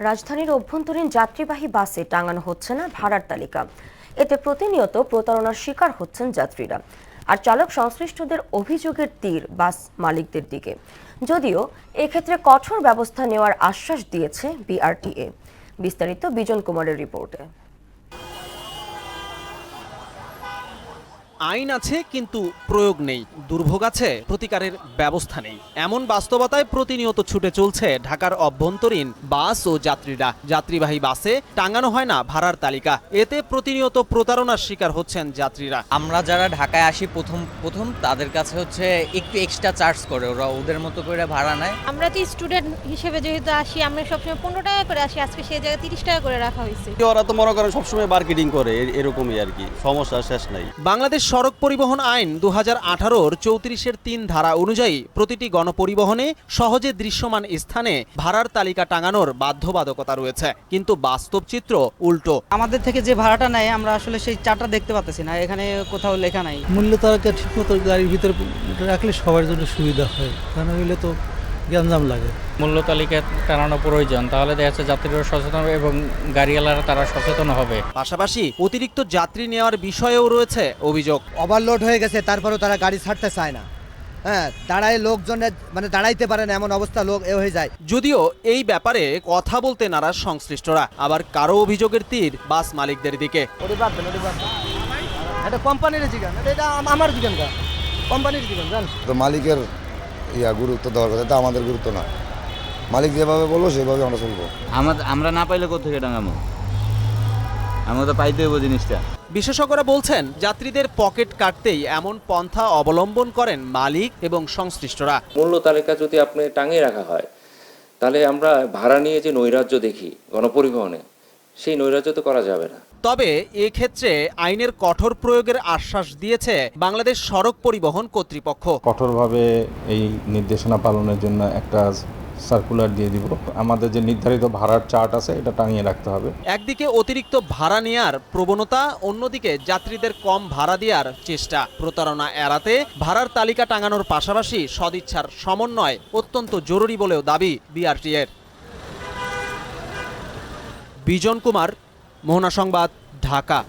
রাজধানীর অভ্যন্তরীণ যাত্রীবাহী বাসে টাঙানো হচ্ছে না ভাড়ার তালিকা। এতে প্রতিনিয়ত প্রতারণার শিকার হচ্ছেন যাত্রীরা। আর চালক সংশ্লিষ্টদের অভিযোগের তীর বাস মালিকদের দিকে, যদিও এক্ষেত্রে কঠোর ব্যবস্থা নেওয়ার আশ্বাস দিয়েছে বিআরটিএ। বিস্তারিত বিজন কুমারের রিপোর্টে। আইন আছে কিন্তু প্রয়োগ নেই, দুর্ভোগ আছে প্রতিকারের ব্যবস্থা নেই। এমন বাস্তবতায় প্রতিনিয়ত ছুটে চলছে ঢাকার অভ্যন্তরীণ বাস ও যাত্রীরা। যাত্রীবাহী বাসে টাঙানো হয় না ভাড়ার তালিকা, এতে প্রতিনিয়ত প্রতারণার শিকার হচ্ছেন যাত্রীরা। আমরা যারা ঢাকায় আসি প্রথম তাদের কাছে হচ্ছে একটু এক্সট্রা চার্জ করে, ওরা ওদের মতো করে ভাড়া নেয়। আমরা তো স্টুডেন্ট হিসেবে যেহেতু আসি, আমরা সবসময় 15 টাকা করে আসি, আজকে সেই জায়গায় 30 টাকা করে রাখা হয়েছে। ওরা তো মনে করেন সবসময় মার্কেটিং করে, এরকমই আর কি, সমস্যা শেষ নাই। বাংলাদেশ সড়ক পরিবহন আইন 2018-র 34-এর 3 ধারা অনুযায়ী প্রতিটি গণপরিবহনে সহজে দৃশ্যমান স্থানে ভাড়ার তালিকা টাঙানোর বাধ্যবাধকতা রয়েছে, কিন্তু বাস্তব চিত্র উল্টো। আমাদের থেকে যে ভাড়াটা নেয় আমরা আসলে সেই চার্টটা দেখতে পাচ্ছি না, এখানে কোথাও লেখা নাই। মূল্য তালিকা ঠিকমতো গাড়ির ভিতরে রাখলে সবার জন্য সুবিধা হয়, তা না হলে তো গ্যাঞ্জাম লাগে। মূল্য তালিকা টানানো প্রয়োজন, তাহলে দেখা যাচ্ছে যাত্রীরা সচেতন হবে এবং গাড়িওয়ালারা তারা সচেতন হবে। পাশাপাশি অতিরিক্ত যাত্রী নেওয়ার বিষয়েও রয়েছে অভিযোগ। ওভারলোড হয়ে গেছে, তারপরেও তারা গাড়ি ছাড়তে চায় না। হ্যাঁ, দাঁড়ায় লোকজনের দাঁড়াইতে পারে না, এমন অবস্থা লোক হয়ে যায়। যদিও এই ব্যাপারে কথা বলতে নারাজ সংশ্লিষ্টরা, আবার কারো অভিযোগের তীর বাস মালিকদের দিকে। এটা কোম্পানির জিগান, এটা আমার জিগান, কোম্পানির জিগান জান। তো মালিকের গুরুত্ব দেওয়ার কথা, এটা আমাদের গুরুত্ব না। মালিক যেভাবে বলবো সেভাবে আমরা চলবো। আমরা না পাইলে কোথেকে টাঙাবো, আমরা তো পাইতে হইব জিনিসটা। বিশেষজ্ঞরা বলছেন, যাত্রীদের পকেট কাটতেই এমন পন্থা অবলম্বন করেন মালিক এবং সংশ্লিষ্টরা। মূল্য তালিকা যদি আপনি টাঙিয়ে রাখা হয়, তাহলে আমরা ভাড়া নিয়ে যে নৈরাজ্য দেখি গণপরিবহনে, সেই নৈরাজ্য তো করা যাবে না। তবে এক্ষেত্রে আইনের কঠোর প্রয়োগের আশ্বাস দিয়েছে বাংলাদেশ সড়ক পরিবহন কর্তৃপক্ষ। কঠোরভাবে এই নির্দেশনা পালনের জন্য একটা সার্কুলার দিয়ে দিব। আমাদের যে নির্ধারিত ভাড়ার চার্ট আছে এটা টাঙিয়ে রাখতে হবে। একদিকে অতিরিক্ত ভাড়া নেয়ার প্রবণতা, অন্যদিকে যাত্রীদের কম ভাড়া দেওয়ার চেষ্টা। প্রতারণা এড়াতে ভাড়ার তালিকা টাঙানোর পাশাপাশি সদিচ্ছার সমন্বয় অত্যন্ত জরুরি বলেও দাবি বিআরটিএর। বিজন কুমার, মোহনা সংবাদ, ঢাকা।